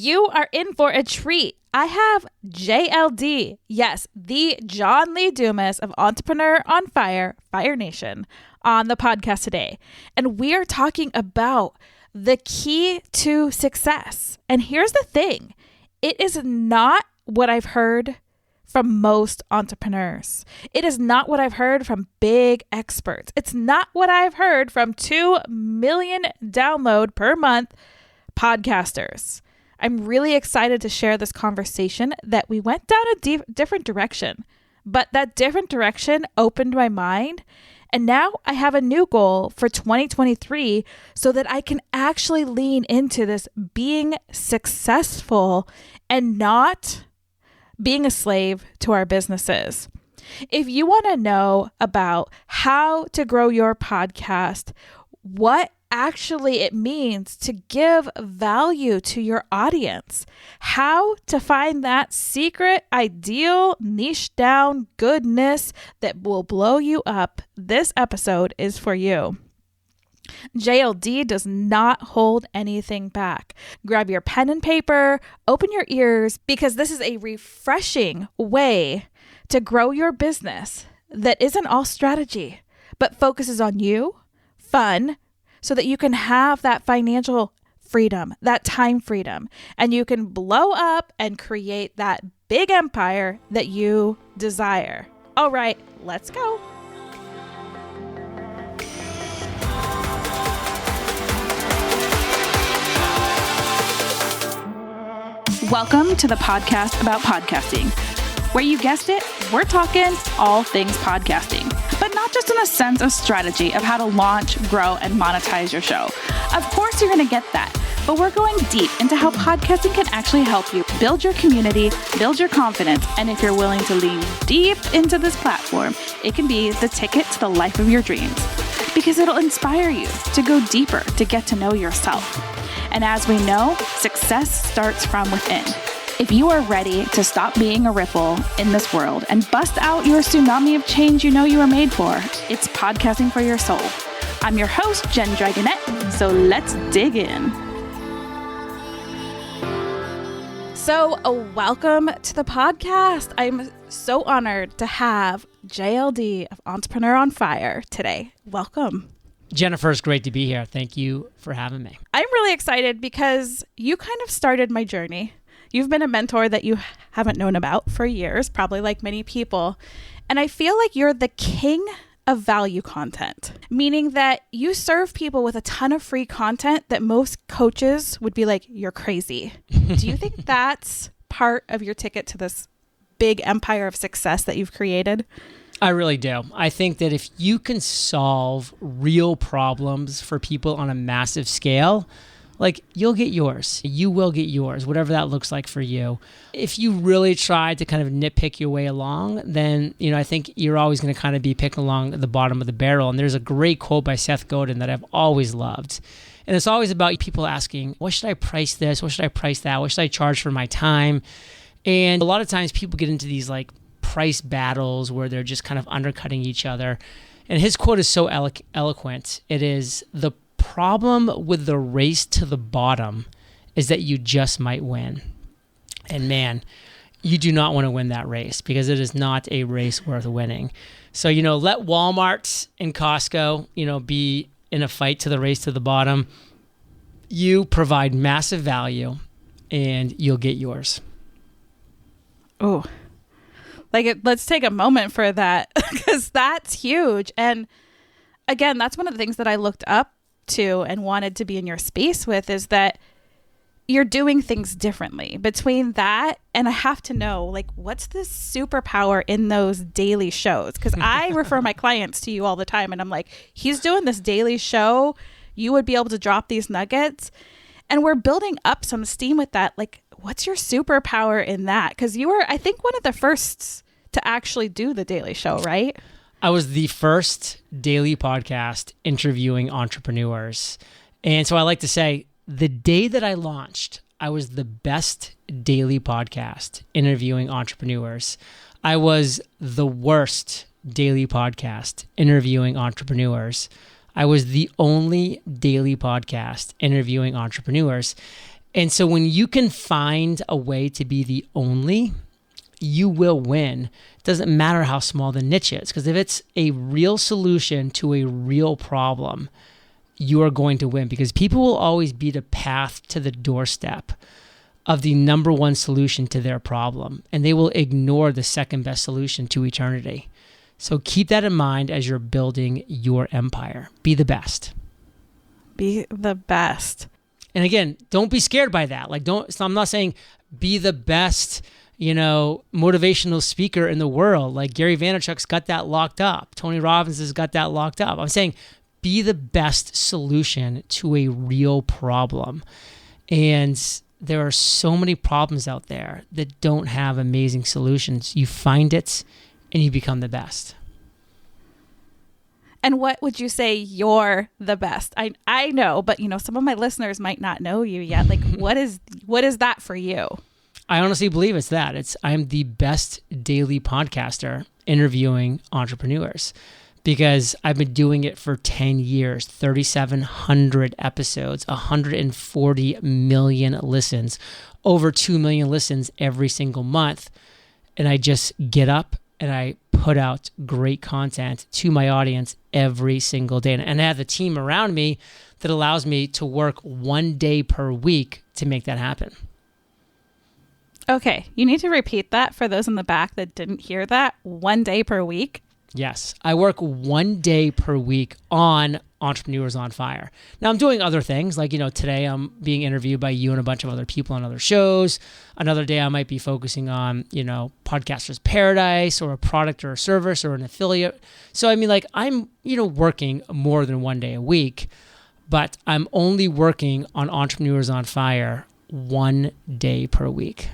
You are in for a treat. I have JLD, yes, the John Lee Dumas of Entrepreneur on Fire, Fire Nation, on the podcast today. And we are talking about the key to success. And here's the thing. It is not what I've heard from most entrepreneurs. It is not what I've heard from big experts. It's not what I've heard from 2 million download per month podcasters. I'm really excited to share this conversation that we went down a different direction, but that different direction opened my mind. And now I have a new goal for 2023 so that I can actually lean into this being successful and not being a slave to our businesses. If you want to know about how to grow your podcast, what actually it means to give value to your audience, how to find that secret, ideal, niche down goodness that will blow you up, this episode is for you. JLD does not hold anything back. Grab your pen and paper, open your ears, because this is a refreshing way to grow your business that isn't all strategy, but focuses on you, fun, so that you can have that financial freedom, that time freedom, and you can blow up and create that big empire that you desire. All right, let's go. Welcome to the podcast about podcasting, where you guessed it, we're talking all things podcasting, but not just in a sense of strategy of how to launch, grow, and monetize your show. Of course, you're going to get that, but we're going deep into how podcasting can actually help you build your community, build your confidence, and if you're willing to lean deep into this platform, it can be the ticket to the life of your dreams, because it'll inspire you to go deeper, to get to know yourself. And as we know, success starts from within. If you are ready to stop being a ripple in this world and bust out your tsunami of change you know you were made for, it's podcasting for your soul. I'm your host, Jen Dragonette, so let's dig in. So welcome to the podcast. I'm so honored to have JLD of Entrepreneur on Fire today. Welcome. Jennifer, it's great to be here. Thank you for having me. I'm really excited because you kind of started my journey. You've been a mentor that you haven't known about for years, probably like many people. And I feel like you're the king of value content, meaning that you serve people with a ton of free content that most coaches would be like, you're crazy. Do you think that's part of your ticket to this big empire of success that you've created? I really do. I think that if you can solve real problems for people on a massive scale, like you'll get yours. You will get yours, whatever that looks like for you. If you really try to kind of nitpick your way along, then, I think you're always going to kind of be picking along the bottom of the barrel. And there's a great quote by Seth Godin that I've always loved. And it's always about people asking, what should I price this? What should I price that? What should I charge for my time? And a lot of times people get into these like price battles where they're just kind of undercutting each other. And his quote is so eloquent. It is, the problem with the race to the bottom is that you just might win. And man, you do not want to win that race because it is not a race worth winning. So, let Walmart and Costco, be in a fight to the race to the bottom. You provide massive value and you'll get yours. Oh, let's take a moment for that because that's huge. And again, that's one of the things that I looked up to and wanted to be in your space with is that you're doing things differently. Between that and I have to know, what's the superpower in those daily shows? Because I refer my clients to you all the time and I'm like, he's doing this daily show. You would be able to drop these nuggets. And we're building up some steam with that. What's your superpower in that? Because you were, I think, one of the first to actually do the daily show, right? I was the first daily podcast interviewing entrepreneurs. And so I like to say the day that I launched, I was the best daily podcast interviewing entrepreneurs. I was the worst daily podcast interviewing entrepreneurs. I was the only daily podcast interviewing entrepreneurs. And so when you can find a way to be the only, you will win. It doesn't matter how small the niche is, because if it's a real solution to a real problem, you are going to win, because people will always be the path to the doorstep of the number one solution to their problem, and they will ignore the second best solution to eternity. So keep that in mind as you're building your empire. Be the best. Be the best. And again, don't be scared by that. So I'm not saying be the best, motivational speaker in the world. Like Gary Vaynerchuk's got that locked up. Tony Robbins has got that locked up. I'm saying be the best solution to a real problem. And there are so many problems out there that don't have amazing solutions. You find it and you become the best. And what would you say you're the best? I know, but some of my listeners might not know you yet. Like what is that for you? I honestly believe it's that. I'm the best daily podcaster interviewing entrepreneurs, because I've been doing it for 10 years, 3,700 episodes, 140 million listens, over 2 million listens every single month. And I just get up and I put out great content to my audience every single day. And I have a team around me that allows me to work 1 day per week to make that happen. Okay, you need to repeat that for those in the back that didn't hear that. 1 day per week? Yes, I work 1 day per week on Entrepreneurs on Fire. Now I'm doing other things, like, today I'm being interviewed by you and a bunch of other people on other shows. Another day I might be focusing on, Podcaster's Paradise, or a product or a service or an affiliate. So, I'm, working more than 1 day a week, but I'm only working on Entrepreneurs on Fire 1 day per week.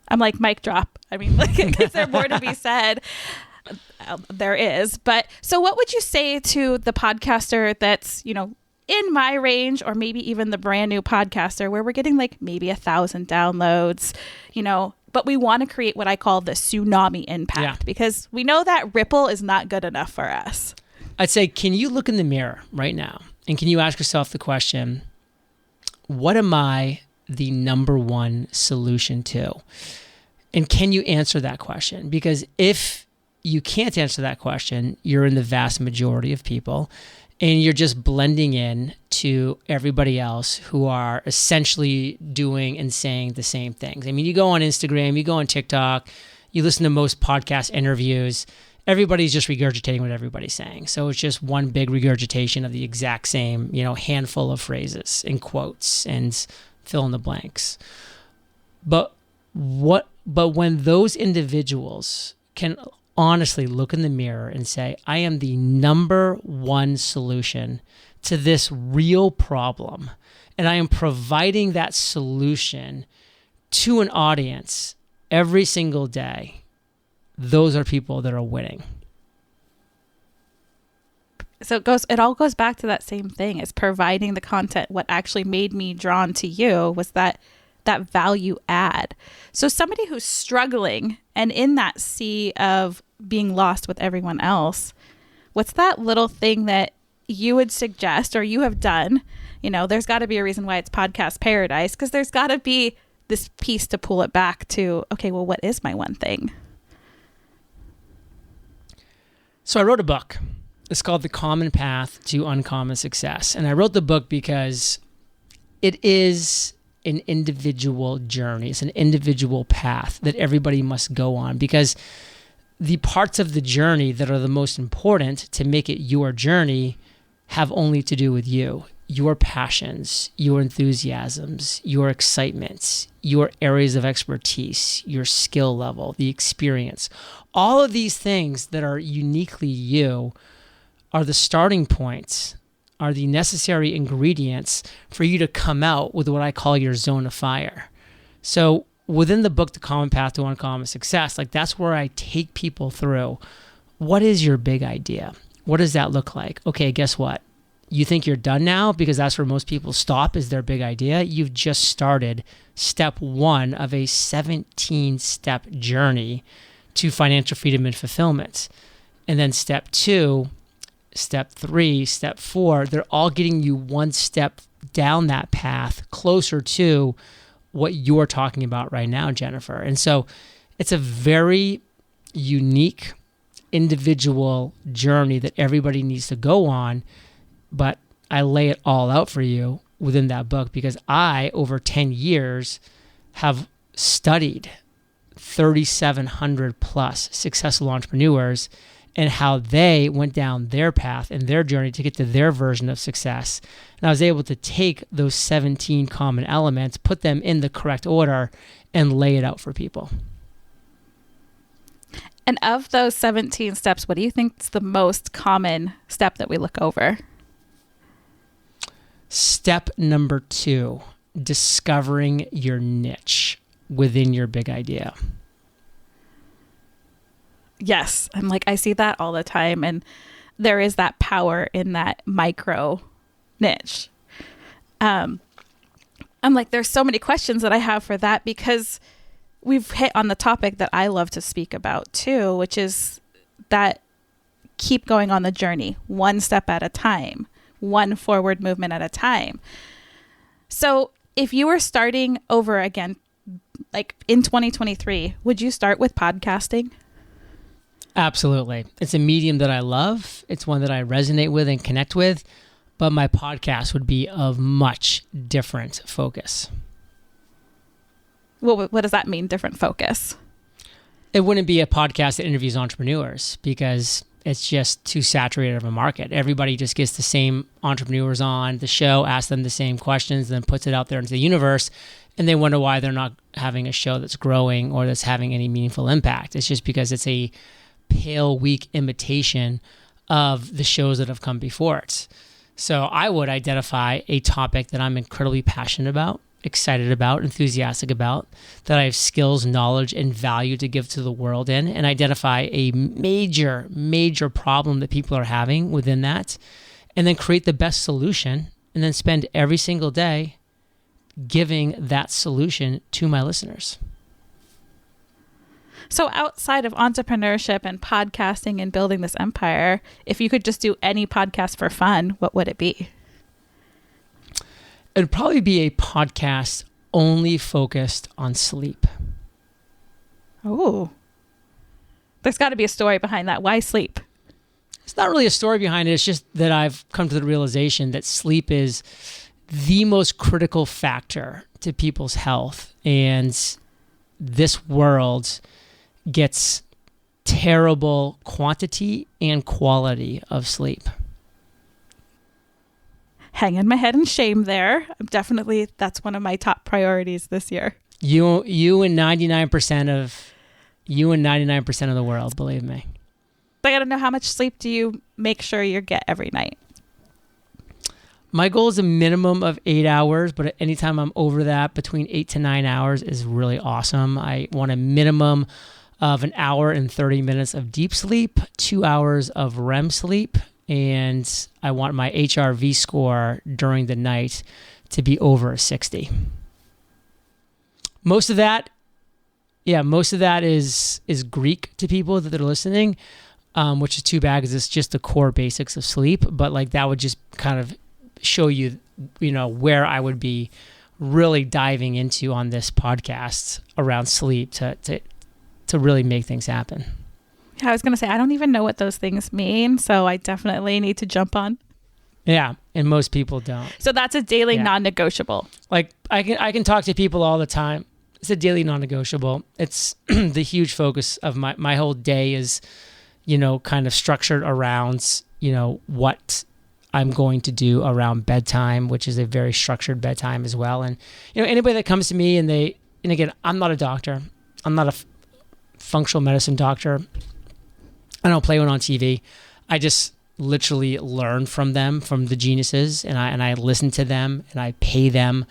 I'm like, mic drop. Is there more to be said? There is. But so what would you say to the podcaster that's, in my range, or maybe even the brand new podcaster where we're getting like maybe 1,000 downloads, but we want to create what I call the tsunami impact, because we know that ripple is not good enough for us. I'd say, can you look in the mirror right now and can you ask yourself the question, what am I the number one solution to? And can you answer that question? Because if you can't answer that question, you're in the vast majority of people and you're just blending in to everybody else who are essentially doing and saying the same things. You go on Instagram, you go on TikTok, you listen to most podcast interviews, everybody's just regurgitating what everybody's saying. So it's just one big regurgitation of the exact same, handful of phrases and quotes and fill in the blanks. But when those individuals can honestly look in the mirror and say, I am the number one solution to this real problem, and I am providing that solution to an audience every single day, those are people that are winning. So it all goes back to that same thing, is providing the content. What actually made me drawn to you was that value add. So somebody who's struggling and in that sea of being lost with everyone else, what's that little thing that you would suggest or you have done? There's got to be a reason why it's Podcast Paradise, because there's got to be this piece to pull it back to, okay, well, what is my one thing? So I wrote a book. It's called The Common Path to Uncommon Success. And I wrote the book because it is an individual journey. It's an individual path that everybody must go on, because the parts of the journey that are the most important to make it your journey have only to do with you, your passions, your enthusiasms, your excitements, your areas of expertise, your skill level, the experience. All of these things that are uniquely you are the starting points, are the necessary ingredients for you to come out with what I call your zone of fire. So within the book, The Common Path to Uncommon Success, that's where I take people through, what is your big idea? What does that look like? Okay, guess what? You think you're done now because that's where most people stop, is their big idea. You've just started step one of a 17-step journey to financial freedom and fulfillment. And then step two step 3, step 4, they're all getting you one step down that path closer to what you're talking about right now, Jennifer. And so it's a very unique individual journey that everybody needs to go on, but I lay it all out for you within that book because I, over 10 years, have studied 3,700 plus successful entrepreneurs and how they went down their path and their journey to get to their version of success. And I was able to take those 17 common elements, put them in the correct order, and lay it out for people. And of those 17 steps, what do you think is the most common step that we look over? Step number 2, discovering your niche within your big idea. Yes. I'm like, I see that all the time. And there is that power in that micro niche. I'm like, there's so many questions that I have for that because we've hit on the topic that I love to speak about too, which is that keep going on the journey, one step at a time, one forward movement at a time. So if you were starting over again, like in 2023, would you start with podcasting? Absolutely. It's a medium that I love. It's one that I resonate with and connect with, but my podcast would be of much different focus. What does that mean, different focus? It wouldn't be a podcast that interviews entrepreneurs because it's just too saturated of a market. Everybody just gets the same entrepreneurs on the show, asks them the same questions, then puts it out there into the universe, and they wonder why they're not having a show that's growing or that's having any meaningful impact. It's just because it's a pale, weak imitation of the shows that have come before it. So I would identify a topic that I'm incredibly passionate about, excited about, enthusiastic about, that I have skills, knowledge, and value to give to the world in, and identify a major, major problem that people are having within that, and then create the best solution, and then spend every single day giving that solution to my listeners. So outside of entrepreneurship and podcasting and building this empire, if you could just do any podcast for fun, what would it be? It'd probably be a podcast only focused on sleep. Oh, there's got to be a story behind that. Why sleep? It's not really a story behind it. It's just that I've come to the realization that sleep is the most critical factor to people's health. And this world gets terrible quantity and quality of sleep. Hanging my head in shame there. Definitely, that's one of my top priorities this year. You and 99% of the world, believe me. I got to know, how much sleep do you make sure you get every night? My goal is a minimum of 8 hours, but anytime I'm over that, between 8 to 9 hours is really awesome. I want a minimum of an hour and 30 minutes of deep sleep, 2 hours of REM sleep, and I want my HRV score during the night to be over a 60. Most of that is Greek to people that are listening, which is too bad because it's just the core basics of sleep. But like that would just kind of show you, where I would be really diving into on this podcast around sleep to really make things happen. I was going to say, I don't even know what those things mean, so I definitely need to jump on. Yeah, and most people don't. So that's a daily non-negotiable. Like I can talk to people all the time. It's a daily non-negotiable. It's the huge focus of my whole day is, kind of structured around, what I'm going to do around bedtime, which is a very structured bedtime as well. And, anybody that comes to me and again, I'm not a doctor. I'm not a functional medicine doctor. I don't play one on TV. I just literally learn from them, from the geniuses, and I listen to them and I pay them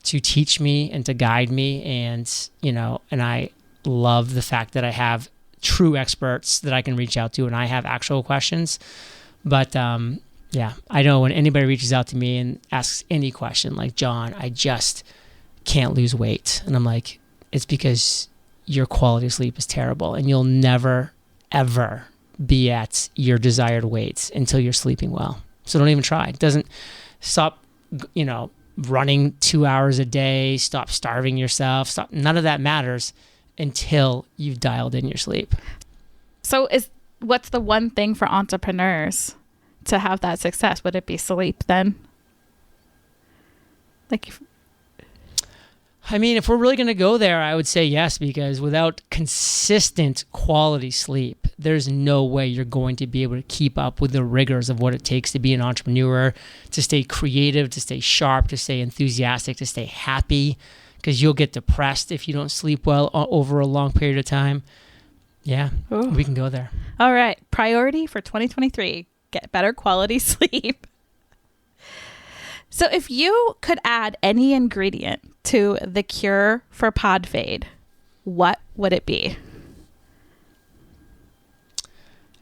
to teach me and to guide me. And, and I love the fact that I have true experts that I can reach out to and I have actual questions. But, I know when anybody reaches out to me and asks any question like, John, I just can't lose weight. And I'm like, it's because your quality of sleep is terrible and you'll never, ever be at your desired weights until you're sleeping well. So don't even try. It doesn't stop, running 2 hours a day, stop starving yourself. None of that matters until you've dialed in your sleep. So what's the one thing for entrepreneurs to have that success? Would it be sleep then? If we're really going to go there, I would say yes, because without consistent quality sleep, there's no way you're going to be able to keep up with the rigors of what it takes to be an entrepreneur, to stay creative, to stay sharp, to stay enthusiastic, to stay happy, because you'll get depressed if you don't sleep well over a long period of time. Yeah, Ooh. We can go there. All right. Priority for 2023, get better quality sleep. So if you could add any ingredient to the cure for pod fade, what would it be?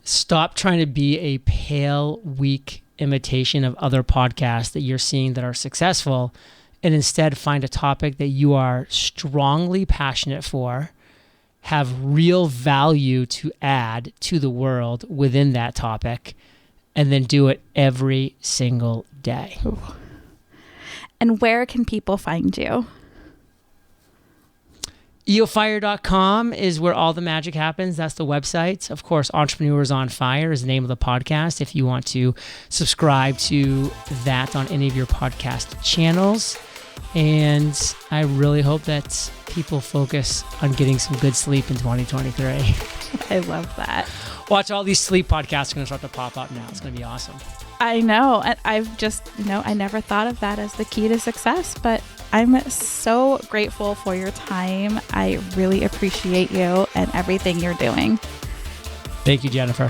Stop trying to be a pale, weak imitation of other podcasts that you're seeing that are successful, and instead find a topic that you are strongly passionate for, have real value to add to the world within that topic, and then do it every single day. Ooh. And where can people find you? eofire.com is where all the magic happens. That's the website. Of course, Entrepreneurs on Fire is the name of the podcast if you want to subscribe to that on any of your podcast channels. And I really hope that people focus on getting some good sleep in 2023. I love that. Watch, all these sleep podcasts are going to start to pop up now. It's going to be awesome. I know. And I've just, I never thought of that as the key to success, but I'm so grateful for your time. I really appreciate you and everything you're doing. Thank you, Jennifer.